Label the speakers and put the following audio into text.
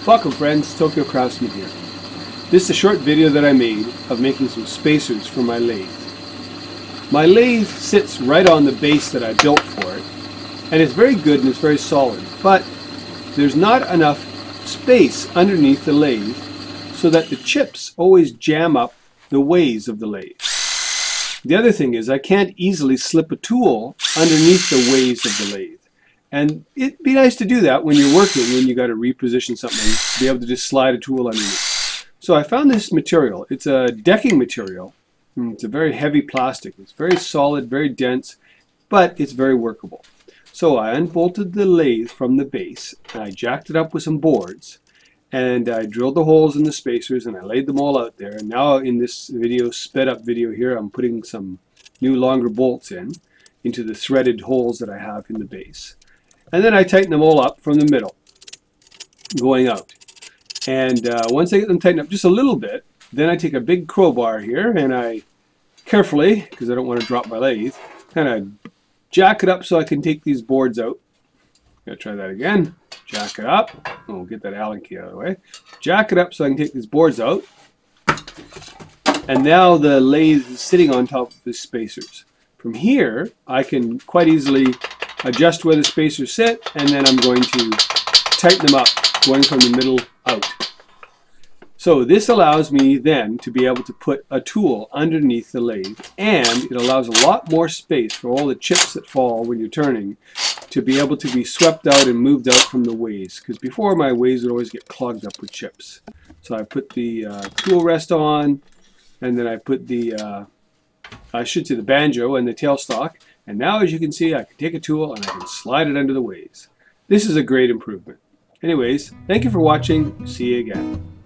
Speaker 1: Welcome friends, Tokyo Craftsman here. This is a short video that I made of making some spacers for my lathe. My lathe sits right on the base that I built for it, and it's very good and it's very solid, but there's not enough space underneath the lathe so that the chips always jam up the ways of the lathe. The other thing is I can't easily slip a tool underneath the ways of the lathe. And it'd be nice to do that when you're working, when you got to reposition something, to be able to just slide a tool underneath. So I found this material. It's a decking material. It's a very heavy plastic. It's very solid, very dense, but it's very workable. So I unbolted the lathe from the base, and I jacked it up with some boards, and I drilled the holes in the spacers, and I laid them all out there. And now in this video, sped up video here, I'm putting some new longer bolts into the threaded holes that I have in the base. And then I tighten them all up from the middle, going out. And once I get them tightened up just a little bit, then I take a big crowbar here and I carefully, because I don't want to drop my lathe, kind of jack it up so I can take these boards out. Gotta try that again. Jack it up. Oh, get that Allen key out of the way. Jack it up so I can take these boards out. And now the lathe is sitting on top of the spacers. From here, I can quite easily adjust where the spacers sit, and then I'm going to tighten them up, going from the middle out. So this allows me then to be able to put a tool underneath the lathe, and it allows a lot more space for all the chips that fall when you're turning to be able to be swept out and moved out from the ways, because before my ways would always get clogged up with chips. So I put the tool rest on, and then I put the the banjo and the tailstock. And now, as you can see, I can take a tool and I can slide it under the ways. This is a great improvement. Anyways, thank you for watching. See you again.